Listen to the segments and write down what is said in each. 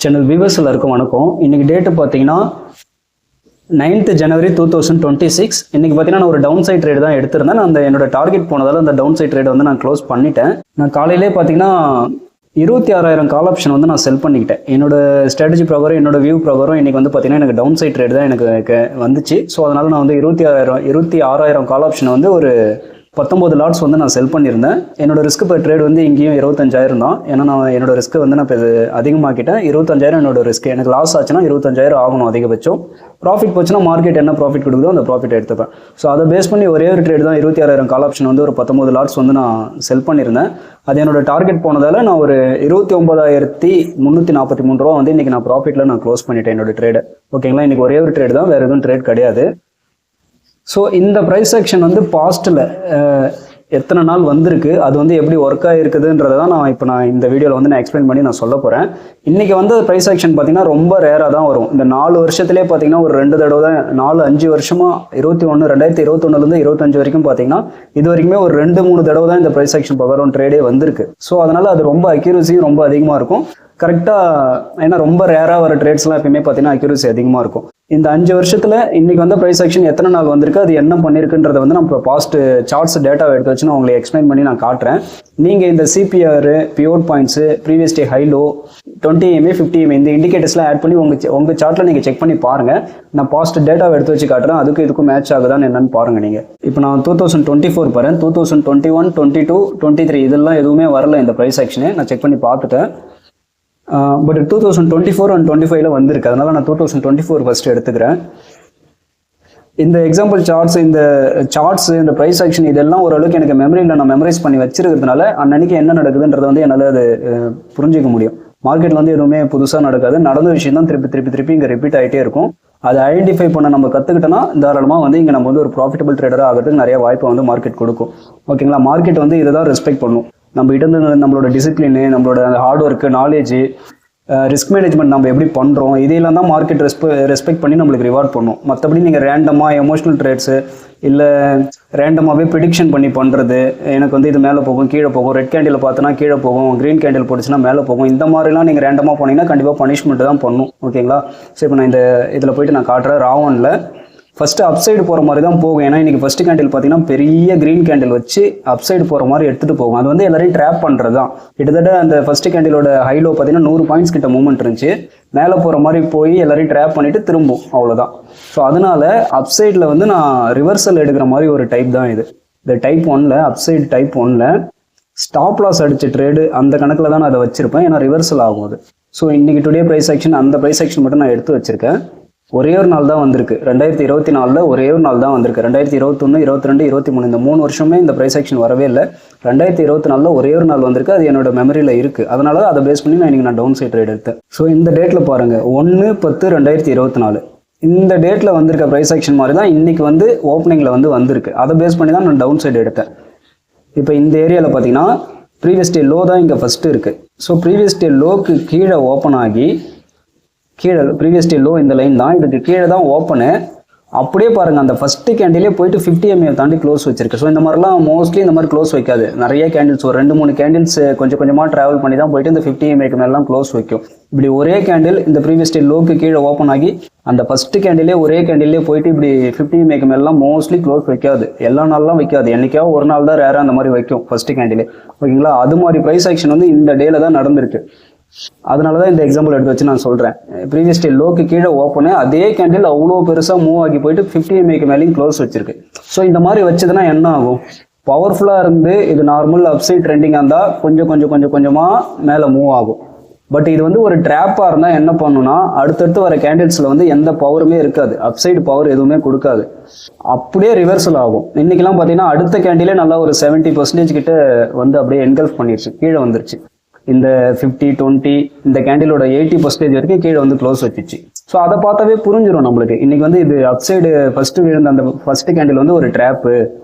Channel viewers எல்லாருக்கும் வணக்கம். இன்னைக்கு டேட்டு பார்த்தீங்கன்னா 9th January 2026. இன்னைக்கு பார்த்தீங்கன்னா நான் ஒரு டவுன் சைட் ட்ரேட் தான் எடுத்திருந்தேன். நான் என்னோட டார்கெட் போனதால அந்த டவுன் சைட் ட்ரேட் வந்து நான் க்ளோஸ் பண்ணிட்டேன். நான் காலையிலே பார்த்தீங்கன்னா 26,000 கால் ஆப்ஷன் வந்து நான் செல் பண்ணிக்கிட்டேன். என்னோட ஸ்ட்ராட்டஜி ப்ரகாரம் என்னோட வியூ ப்ரகாரம் இன்னைக்கு வந்து பார்த்தீங்கன்னா எனக்கு டவுன் சைட் ட்ரேட் தான் எனக்கு வந்துச்சு. ஸோ அதனால நான் வந்து 26,000 கால் ஆப்ஷன் வந்து ஒரு 19 லாட்ஸ் வந்து நான் செல் பண்ணியிருந்தேன். என்னோட ரிஸ்க் பர் ட்ரேட் வந்து இங்கேயும் 25,000 தான். ஏன்னா நான் என்னோட ரிஸ்க்கு வந்து நான் இப்போ அதிகமாக்கிட்டேன். 25,000 என்னோட ரிஸ்க். எனக்கு லாஸ் ஆச்சுன்னா 25,000 ஆகணும் அதிகபட்சம். ப்ராஃபிட் போச்சுன்னா மார்க்கெட் என்ன ப்ராஃபிட் கொடுக்குதோ அந்த ப்ராஃபிட் எடுத்துப்பேன். ஸோ அதை பேஸ் பண்ணி ஒரே ஒரு ட்ரேட் தான் 26,000 கால் ஆப்ஷன் வந்து ஒரு 19 லாட்ஸ் வந்து நான் செல் பண்ணியிருந்தேன். அது என்னோட டார்கெட் போனதால நான் ஒரு 29,343 ரூபா வந்து இன்றைக்கி நான் ப்ராஃபிட்டில் நான் க்ளோஸ் பண்ணிட்டேன் என்னோட ட்ரேடு. ஓகேங்களா, இன்றைக்கி ஒரே ஒரு ட்ரேட் தான், வேறு எதுவும் ட்ரேட் கிடையாது. ஸோ இந்த ப்ரைஸ் செக்ஷன் வந்து பாஸ்ட்டில் எத்தனை நாள் வந்திருக்கு, அது வந்து எப்படி ஒர்க் ஆகிருக்குதுன்றதை தான் நான் இந்த வீடியோவில் வந்து நான் எக்ஸ்பிளைன் பண்ணி நான் சொல்ல போகிறேன். இன்றைக்கி வந்து ப்ரைஸ் செக்ஷன் பார்த்தீங்கன்னா ரொம்ப ரேராக தான் வரும். இந்த 4 வருஷத்துலேயே பார்த்தீங்கன்னா ஒரு 2 தடவை தான், 4-5 வருஷமாக 2021 25 வரைக்கும் பார்த்தீங்கன்னா இது வரைக்குமே ஒரு 2-3 தடவை தான் இந்த ப்ரைஸ் செக்ஷன் பகரம் ட்ரேடே வந்திருக்கு. ஸோ அதனால் அது ரொம்ப அக்யூரசியும் ரொம்ப அதிகமாக இருக்கும். கரெக்டாக ஏன்னா ரொம்ப ரேராக வர ட்ரேட்ஸ்லாம் எப்பயுமே பார்த்தீங்கன்னா அக்யூரசி அதிகமாக இருக்கும். இந்த 5 வருஷத்தில் இன்றைக்கி வந்து ப்ரைஸ் செக்ஷன் எத்தனை நாள் வந்திருக்கு, அது என்ன பண்ணியிருக்குன்றதை வந்து நம்ம பாஸ்ட் சார்ட்ஸ் டேட்டாவை எடுத்து வச்சு நான் உங்களுக்கு எக்ஸ்பிளைன் பண்ணி நான் காட்டுறேன். நீங்கள் இந்த CPR, pure points, previous day high low, 20 EMA 50 EMA இந்த இண்டிகேட்டர்ஸ்லாம் ஆட் பண்ணி உங்கள் சார்ட்டில் நீங்கள் செக் பண்ணி பாருங்கள். நான் பாஸ்ட் டேட்டாவை எடுத்து வச்சு காட்டுறேன். அதுக்கு இதுக்கும் மேட்ச் ஆகுதான்னு என்னன்னு பாருங்கள். நீங்கள் இப்போ நான் 2024 பாருங்கள், 2021, 22, 23 இதெல்லாம் எதுவுமே வரல இந்த ப்ரைஸ் செக்ஷனு. நான் செக் பண்ணி பார்த்துட்டேன். பட் 2024 and 25 வந்திருக்கு. அதனால நான் 2024 ஃபர்ஸ்ட் எடுத்துக்கிறேன். இந்த எக்ஸாம்பிள் சார்ட்ஸ், இந்த ப்ரைஸ் ஆக்ஷன் இதெல்லாம் ஓரளவுக்கு எனக்கு மெமரியில் நான் மெமரைஸ் பண்ணி வச்சிருக்கிறதுனால அன்னன்னைக்கு என்ன நடக்குதுன்றதை வந்து என்னால் அது புரிஞ்சிக்க முடியும். மார்க்கெட்டில் வந்து எதுவுமே புதுசாக நடக்காது. நடந்த விஷயம் தான் திருப்பி இங்கே ரிப்பீட் ஆகிட்டே இருக்கும். அதை ஐடென்டிஃபை பண்ண நம்ம கற்றுக்கிட்டோன்னா தாராளமாக வந்து இங்கே நம்ம வந்து ஒரு ப்ராஃபிட்டபிள் ட்ரேடராக ஆகிறதுக்கு நிறைய வாய்ப்பை வந்து மார்க்கெட் கொடுக்கும். ஓகேங்களா, மார்க்கெட் வந்து இதை தான் ரெஸ்பெக்ட் பண்ணும். நம்ம கிட்ட இருந்து நம்மளோட டிசிப்ளினு, நம்மளோட hard work, knowledge, risk management நம்ம எப்படி பண்ணுறோம், இதையெல்லாம் தான் மார்க்கெட் ரெஸ்பெக்ட் பண்ணி நம்மளுக்கு ரிவார்ட் பண்ணும். மற்றபடி நீங்கள் ரேண்டமாக எமோஷனல் ட்ரேட்ஸு இல்லை ரேண்டமாகவே ப்ரிடிக்ஷன் பண்ணி பண்ணுறது, எனக்கு வந்து இது மேலே போகும் கீழே போகும், ரெட் கேண்டில் பார்த்தோன்னா கீழே போகும், க்ரீன் கேண்டில் போட்டுச்சுன்னா மேலே போகும், இந்த மாதிரிலாம் நீங்கள் ரேண்டமாக போனீங்கன்னா கண்டிப்பாக பனிஷ்மெண்ட் தான் பண்ணும். ஓகேங்களா, ஸோ இப்போ நான் இதில் போயிட்டு நான் காட்டுறேன். ராவனில் ஃபஸ்ட்டு அப்சைடு போகிற மாதிரி தான் போகும். ஏன்னா இன்றைக்கி ஃபஸ்ட்டு கேண்டில் பார்த்தீங்கன்னா பெரிய க்ரீன் கேண்டில் வச்சு அப்சைடு போகிற மாதிரி எடுத்துகிட்டு போகும். அது வந்து எல்லாரையும் ட்ராப் பண்ணுறது தான். கிட்டத்தட்ட அந்த ஃபஸ்ட்டு கேண்டிலோட ஹைலோ பார்த்தீங்கன்னா 100 பாயிண்ட்ஸ் கிட்ட மூவ்மெண்ட் இருந்துச்சு. மேலே போகிற மாதிரி போய் எல்லாரையும் ட்ராப் பண்ணிவிட்டு திரும்பும், அவ்வளோதான். ஸோ அதனால் அப்சைடில் வந்து நான் ரிவர்சல் எடுக்கிற மாதிரி ஒரு டைப் தான் இது. இந்த டைப் 1ல் அப்சைடு டைப் 1ல் ஸ்டாப் லாஸ் அடித்த ட்ரேடு அந்த கணக்கில் தான் நான் அதை வச்சுருப்பேன். ஏன்னா ரிவர்சல் ஆகும் அது. ஸோ இன்றைக்கி டுடே ப்ரைஸ் ஆக்ஷன், அந்த ப்ரைஸ் ஆக்ஷன் மட்டும் நான் எடுத்து வச்சுருக்கேன். ஒரே ஒரு நாள் தான் வந்திருக்கு. 2024 ஒரே ஒரு நாள் தான் வந்திருக்கு. 2021, 22, 23 இந்த 3 வருஷமே இந்த ப்ரைஸ் ஆக்ஷன் வரவே இல்லை. 2024 ஒரே ஒரு நாள் வந்திருக்கு. அது என்னோட மெமரியில் இருக்குது. அதனால அதை பேஸ் பண்ணி நான் டவுன் சைட் ட்ரேட் எடுத்தேன். ஸோ இந்த டேட்டில் பாருங்கள், 1/10/2024 இந்த டேட்டில் வந்திருக்க ப்ரைஸ் ஆக்ஷன் மாதிரி தான் இன்றைக்கி வந்து ஓப்பனிங்கில் வந்து வந்திருக்கு. அதை பேஸ் பண்ணி தான் நான் டவுன் சைடு எடுத்தேன். இப்போ இந்த ஏரியாவில் பார்த்தீங்கன்னா ப்ரீவியஸ் டே லோ தான் இங்கே ஃபஸ்ட்டு இருக்குது. ஸோ ப்ரீவியஸ் டே லோக்கு கீழே ஓப்பன் ஆகி கீழே ப்ரீவியஸ் டே லோ இந்த லைன் தான், இதுக்கு கீழே தான் ஓப்பனு. அப்படியே பாருங்கள், அந்த ஃபஸ்ட்டு கேண்டிலே போயிட்டு 50 EMA தாண்டி க்ளோஸ் வச்சிருக்கு. ஸோ இந்த மாதிரிலாம் மோஸ்ட்லி இந்த மாதிரி க்ளோஸ் வைக்காது. நிறைய கேண்டில்ஸ் ஒரு 2-3 கேண்டில்ஸ் கொஞ்சம் கொஞ்சமாக ட்ராவல் பண்ணி தான் போயிட்டு இந்த 50 EMAக்கு மேலாம் க்ளோஸ் வைக்கும். இப்படி ஒரே கேண்டில் இந்த ப்ரீவியஸ் டே லோக்கு கீழே ஓப்பன் ஆகி அந்த ஃபஸ்ட்டு கேண்டிலே ஒரே கேண்டிலே போயிட்டு இப்படி 50 EMAக்கு மேலாம் மோஸ்ட்லி க்ளோஸ் வைக்காது. எல்லா நாள்லாம் வைக்காது. என்னைக்காவது ஒரு நாள் தான் ரேராக அந்த மாதிரி வைக்கும் ஃபஸ்ட்டு கேண்டிலே. ஓகேங்களா, அது மாதிரி ப்ரைஸ் ஆக்ஷன் வந்து இந்த டேல தான் நடந்திருக்கு. அதனால தான் இந்த எக்ஸாம்பிள் எடுத்து வச்சு நான் சொல்கிறேன். ப்ரீவியஸ் டே லோக்கு கீழே ஓப்பனு அதே கேண்டில் அவ்வளோ பெருசாக மூவ் ஆகி போயிட்டு 50 EMAக்கு மேலேயும் க்ளோஸ் வச்சிருக்கு. ஸோ இந்த மாதிரி வச்சதுன்னா என்ன ஆகும், பவர்ஃபுல்லாக இருந்து இது நார்மல் அப்சைட் ட்ரெண்டிங்காக இருந்தால் கொஞ்சமாக மேலே மூவ் ஆகும். பட் இது வந்து ஒரு ட்ராப்பாக இருந்தால் என்ன பண்ணுன்னா அடுத்தடுத்து வர கேண்டில்ஸில் வந்து எந்த பவருமே இருக்காது, அப்சைடு பவர் எதுவுமே கொடுக்காது, அப்படியே ரிவர்சல் ஆகும். இன்றைக்கெல்லாம் பார்த்தீங்கன்னா அடுத்த கேண்டிலே நல்லா ஒரு 70% கிட்ட வந்து அப்படியே என்கல்ஃப் பண்ணிடுச்சு, கீழே வந்துருச்சு. இந்த 50, 20 இந்த கேண்டிலோட 80% வரைக்கும் கீழே வந்து க்ளோஸ் வச்சிச்சு. ஸோ அதை பார்த்தாவே புரிஞ்சிடும் நம்மளுக்கு இன்னைக்கு வந்து இது அப்சைடு ஃபர்ஸ்ட் விழுந்த அந்த ஃபர்ஸ்ட் கேண்டில் வந்து ஒரு ட்ராப்பு,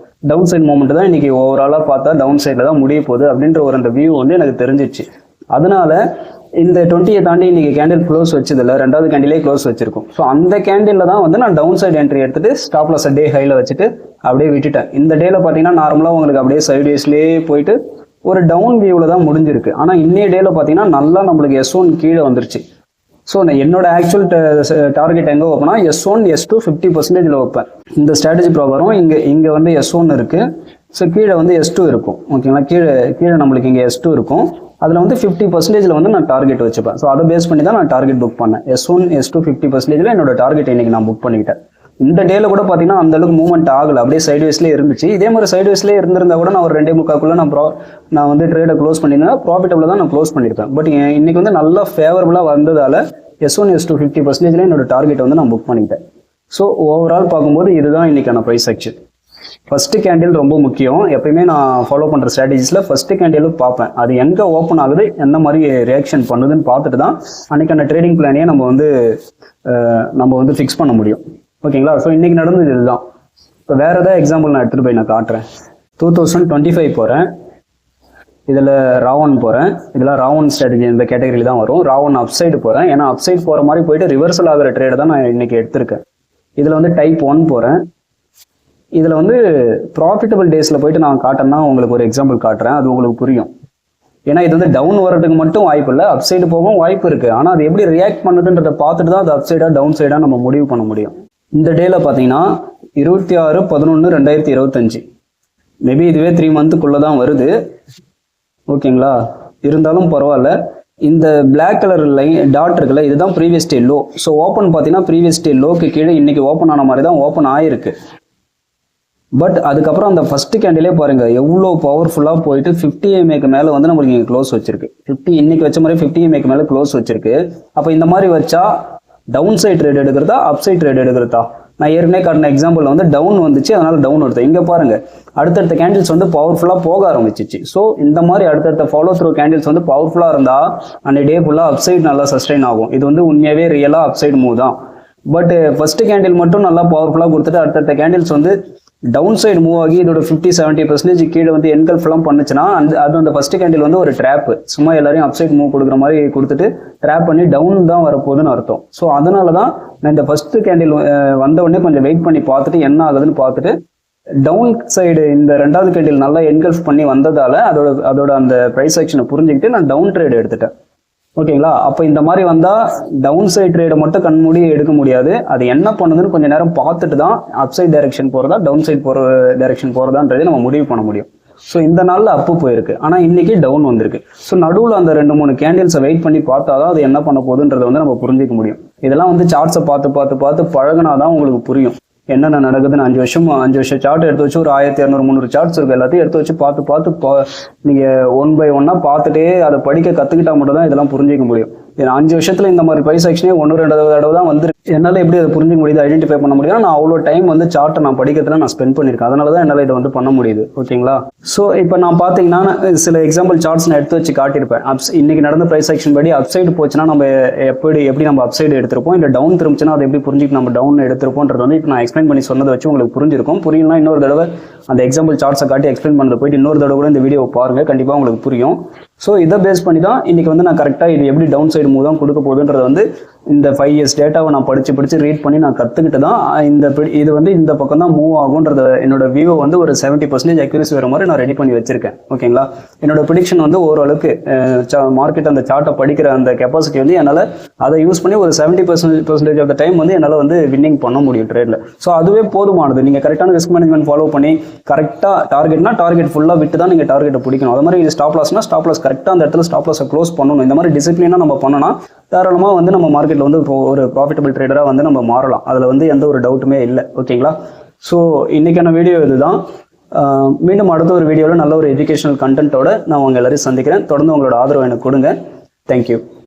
டவுன் சைட் மூமெண்ட் தான் இன்னைக்கு ஓவராலாக பார்த்தா டவுன் சைடில் தான் முடிய போகுது அப்படின்ற ஒரு அந்த வியூ வந்து எனக்கு தெரிஞ்சிச்சு. அதனால இந்த 20 தாண்டி இன்னைக்கு கேண்டில் க்ளோஸ் வச்சதில்ல, ரெண்டாவது கேண்டிலே க்ளோஸ் வச்சிருக்கும். ஸோ அந்த கேண்டில் தான் வந்து நான் டவுன் சைடு என்ட்ரி எடுத்துட்டு ஸ்டாப் லாஸ் டே ஹைல வச்சுட்டு அப்படியே விட்டுட்டேன். இந்த டேல பார்த்தீங்கன்னா நார்மலாக உங்களுக்கு அப்படியே சைட்வேஸ்லேயே போயிட்டு ஒரு டவுன் வியூவில் தான் முடிஞ்சிருக்கு. ஆனால் இன்னைய டேல பார்த்தீங்கன்னா நல்லா நம்மளுக்கு S1 கீழே வந்துருச்சு. ஸோ நான் என்னோட ஆக்சுவல் டார்கெட் எங்கே வைப்பேன்னா S1 S2 50% வைப்பேன். இந்த ஸ்ட்ராட்டஜி ப்ராப்ளம் இங்கே வந்து S1 இருக்குது. ஸோ கீழே வந்து S2 இருக்கும். ஓகேங்களா, கீழே நம்மளுக்கு இங்கே S2 இருக்கும். அதில் வந்து 50% வந்து நான் டார்கெட் வச்சுப்பேன். ஸோ அதை பேஸ் பண்ணி தான் நான் டார்கெட் புக் பண்ணேன். S1 S2 50% என்னோட டார்கெட் இன்னைக்கு நான் புக் பண்ணிக்கிட்டேன். இந்த டேல கூட பார்த்தீங்கன்னா அந்த அளவுக்கு மூவ்மெண்ட் ஆகலை, அப்படியே சைட்வேஸ்லேயே இருந்துச்சு. இதே மாதிரி சைட்வேஸ்லேயே இருந்திருந்தா கூட நான் ஒரு 2.25 நான் வந்து ட்ரேடை க்ளோஸ் பண்ணியிருந்தேன், ப்ராஃபிட்டபிள் தான் நான் க்ளோஸ் பண்ணியிருப்பேன். பட் இன்னைக்கு வந்து நல்லா ஃபேவரபுளாக வந்ததால S1 S2 50% என்னோட டார்கெட் வந்து நான் புக் பண்ணிக்கிட்டேன். ஸோ ஓவரால் பார்க்கும்போது இதுதான் இன்னைக்கான ப்ரைஸ் ஆக்ஷன். ஃபர்ஸ்ட் கேண்டில் ரொம்ப முக்கியம். எப்பயுமே நான் ஃபாலோ பண்ணுற ஸ்ட்ராட்டஜிஸில் ஃபர்ஸ்ட் கேண்டிலும் பார்ப்பேன், அது எங்கே ஓப்பன் ஆகுது, என்ன மாதிரி ரியாக்ஷன் பண்ணுதுன்னு பார்த்துட்டு தான் அன்னைக்கான ட்ரேடிங் பிளானையே நம்ம வந்து ஃபிக்ஸ் பண்ண முடியும். ஓகேங்களா, ஸோ இன்னைக்கு நடந்தது இதுதான். இப்போ வேற ஏதாவது எக்ஸாம்பிள் நான் எடுத்துகிட்டு போய் நான் காட்டுறேன். 2025 போகிறேன், இதில் ராவன் போகிறேன். இதெல்லாம் ராவன் ஸ்ட்ராட்டஜி இந்த கேட்டகரியில் தான் வரும். ராவன் அப்சைடு போகிறேன், ஏன்னா அப்சைடு போகிற மாதிரி போயிட்டு ரிவர்சல் ஆகிற ட்ரேடை தான் நான் இன்னைக்கு எடுத்திருக்கேன். இதில் வந்து டைப் 1 போகிறேன். இதில் வந்து ப்ராஃபிட்டபிள் டேஸில் போயிட்டு நான் காட்டேன்னா உங்களுக்கு ஒரு எக்ஸாம்பிள் காட்டுறேன், அது உங்களுக்கு புரியும். ஏன்னா இது வந்து டவுன் வர்றதுக்கு மட்டும் வாய்ப்பு இல்லை, அப்சைடு போகவும் வாய்ப்பு இருக்குது. ஆனால் அது எப்படி ரியாக்ட் பண்ணுதுன்றதை பார்த்துட்டு தான் அது அப்சைடாக டவுன் சைடாக நம்ம முடிவு பண்ண முடியும். இந்த டேல பார்த்தீங்கன்னா 26/11/2025, மேபி இதுவே 3 மந்த்துக்குள்ளே தான் வருது. ஓகேங்களா, இருந்தாலும் பரவாயில்ல. இந்த பிளாக் கலர் லைன் டாட் இருக்குல்ல, இதுதான் previous day low. So open பார்த்தீங்கன்னா ப்ரீவியஸ் டே லோக்கு கீழே இன்னைக்கு ஓப்பன் ஆன மாதிரி தான் ஓப்பன் ஆயிருக்கு. பட் அதுக்கப்புறம் அந்த ஃபர்ஸ்ட் கேண்டிலே பாருங்க எவ்வளோ பவர்ஃபுல்லாக போயிட்டு 50 EMAக்கு மேலே வந்து நம்மளுக்கு இங்கே க்ளோஸ் வச்சிருக்கு. இன்னைக்கு வச்ச மாதிரி 50 EMAக்கு மேலே க்ளோஸ் வச்சிருக்கு. அப்போ இந்த மாதிரி வச்சா டவுன் சைட் ட்ரேட் எடுக்கிறதா அப் சைட் ட்ரேட் எடுக்கிறதா? நான் ஏற்கனவே காட்டின எக்ஸாம்பிள் வந்து டவுன் வந்துச்சு, அதனால டவுன் எடுத்தேன். இங்கே பாருங்க அடுத்தடுத்த கேண்டில்ஸ் வந்து பவர்ஃபுல்லாக போக ஆரம்பிச்சிச்சு. ஸோ இந்த மாதிரி அடுத்தடுத்த ஃபாலோ த்ரூ கேண்டில்ஸ் வந்து பவர்ஃபுல்லாக இருந்தால் அந்த டே ஃபுல்லாக அப் சைட் நல்லா சஸ்டெயின் ஆகும். இது வந்து உண்மையாகவே ரியலாக அப் சைடு மூவ் தான். பட் ஃபர்ஸ்ட் கேண்டில் மட்டும் நல்லா பவர்ஃபுல்லாக கொடுத்துட்டு அடுத்தடுத்த கேண்டில்ஸ் வந்து டவுன் சைடு மூவ் ஆகி இதோட 50-70% கீழே வந்து என்கல்ஃப்லாம் பண்ணுச்சுன்னா அது அந்த ஃபர்ஸ்ட் கேண்டில் வந்து ஒரு ட்ராப், சும்மா எல்லாரையும் அப்சைட் மூவ் கொடுக்குற மாதிரி கொடுத்துட்டு ட்ராப் பண்ணி டவுன் தான் வரப்போகுதுன்னு அர்த்தம். ஸோ அதனால தான் நான் இந்த ஃபர்ஸ்ட் கேண்டில் வந்த உடனே கொஞ்சம் வெயிட் பண்ணி பார்த்துட்டு என்ன ஆகுதுன்னு பார்த்துட்டு டவுன் சைடு இந்த ரெண்டாவது கேண்டில் நல்லா என்கல்ஃப் பண்ணி வந்ததால அதோட அந்த ப்ரைஸ் ஆக்ஷனை புரிஞ்சுக்கிட்டு நான் டவுன் ட்ரேட் எடுத்துட்டேன். ஓகேங்களா, அப்போ இந்த மாதிரி வந்தால் டவுன் சைட் ட்ரேடை மட்டும் கண்மூடி எடுக்க முடியாது. அது என்ன பண்ணுதுன்னு கொஞ்சம் நேரம் பார்த்துட்டு தான் அப் சைட் டைரக்ஷன் போகிறதா டவுன் சைட் போகிற டைரக்ஷன் போகிறதான்றதை நம்ம முடிவு பண்ண முடியும். ஸோ இந்த நாளில் அப்பு போயிருக்கு, ஆனால் இன்னைக்கு டவுன் வந்திருக்கு. ஸோ நடுவில் அந்த 2-3 கேண்டில்ஸை வெயிட் பண்ணி பார்த்தா தான் அது என்ன பண்ண போகுதுன்றதை வந்து நம்ம புரிஞ்சிக்க முடியும். இதெல்லாம் வந்து சார்ட்ஸை பார்த்து பழகினா தான் உங்களுக்கு புரியும் என்னென்ன நடக்குதுன்னு. 5 வருஷம் சார்ட் எடுத்து வச்சு ஒரு 1200-300 சார்ட்ஸ் இருக்கு, எல்லாத்தையும் எடுத்து வச்சு பார்த்து நீங்கள் 1 by 1 பார்த்துட்டே அதை படிக்க கற்றுக்கிட்டா மட்டும் தான் இதெல்லாம் புரிஞ்சிக்க முடியும். 5 வருஷத்துல இந்த மாதிரி ப்ரைஸ் ஆக்ஷனே 1-2 தடவை தான் வந்துருக்கு. என்னால் எப்படி அதை புரிஞ்சிக்க முடியுது, ஐடென்டிஃபை பண்ண முடியும்? நான் அவ்வளோ டைம் வந்து சார்ட்டை நான் படிக்கிறதுல நான் ஸ்பெண்ட் பண்ணியிருக்கேன், அதனால தான் என்னால் இதை வந்து பண்ண முடியுது. ஓகேங்களா, ஸோ இப்போ நான் பார்த்தீங்கன்னா சில எக்ஸாம்பிள் சார்ட்ஸ் நான் எடுத்து வச்சு காட்டியிருப்பேன். இன்னைக்கு நடந்த ப்ரைஸ் ஆக்ஷன் படி அப் சைடு போச்சுன்னா நம்ம எப்படி நம்ம அப் சைடு எடுத்திருப்போம், இல்லை டவுன் திரும்பிச்சுன்னா அதை எப்படி புரிஞ்சுட்டு நம்ம டவுன் எடுத்திருப்போன்றது வந்து இப்போ நான் எக்ஸ்பிளைன் பண்ணி சொன்னதை வச்சு உங்களுக்கு புரிஞ்சிருக்கும். புரியலாம் இன்னொரு தடவை அந்த எக்ஸாம்பிள் சார்ட்ஸை காட்டி எக்ஸ்பிளைன் பண்ணதை போயிட்டு இன்னொரு தடவை கூட இந்த வீடியோ பாருங்க, கண்டிப்பாக உங்களுக்கு புரியும். ஸோ இதை பேஸ் பண்ணி தான் இன்னைக்கு வந்து நான் கரெக்டாக இது எப்படி டவுன் சைடு மூவ் தான் கொடுக்க போகுதுன்றது வந்து இந்த 5 years டேட்டாவை நான் படிச்சு ரீட் பண்ணி நான் கற்றுக்கிட்டு தான் இது வந்து இந்த பக்கம் தான் மூவ் ஆகுன்றத என்னோட வியூவை வந்து ஒரு 70% அக்யூரசி வர மாதிரி நான் ரெடி பண்ணி வச்சிருக்கேன். ஓகேங்களா, என்னோட ப்ரிடிக்ஷன் வந்து ஓரளவுக்கு மார்க்கெட் அந்த சார்ட்டை படிக்கிற அந்த கெப்பாசிட்டி வந்து என்னால் அதை யூஸ் பண்ணி ஒரு 70% ஆஃப் த டைம் வந்து என்னால் வந்து வின்னிங் பண்ண முடியும் ட்ரேடில். ஸோ அதுவே போதுமானது. நீங்கள் கரெக்டான ரிஸ்க் மேனேஜ்மெண்ட் ஃபாலோ பண்ணி கரெக்டாக டார்கெட் ஃபுல்லாக விட்டு தான் நீங்கள் டார்கெட்டை பிடிக்கணும். அது மாதிரி ஸ்டாப் லாஸ்னா ஸ்டாப் லாஸ் கரெக்டாக அந்த இடத்துல ஸ்டாப் லாஸை க்ளோஸ் பண்ணணும். இந்த மாதிரி டிசிப்ளினாக நம்ம பண்ணோம்னா தாராளமாக வந்து நம்ம மார்க்கெட்டில் வந்து ஒரு ப்ராஃபிட்டபிள் ட்ரேடராக வந்து நம்ம மாறலாம். அதில் வந்து எந்த ஒரு டவுட்டுமே இல்லை. ஓகேங்களா, ஸோ இன்றைக்கான வீடியோ இதுதான். மீண்டும் அடுத்த ஒரு வீடியோவில் நல்ல ஒரு எஜுகேஷனல் கண்டென்ட்டோட நான் உங்கள் எல்லாரையும் சந்திக்கிறேன். தொடர்ந்து உங்களோட ஆதரவு எனக்கு கொடுங்க. தேங்க்யூ.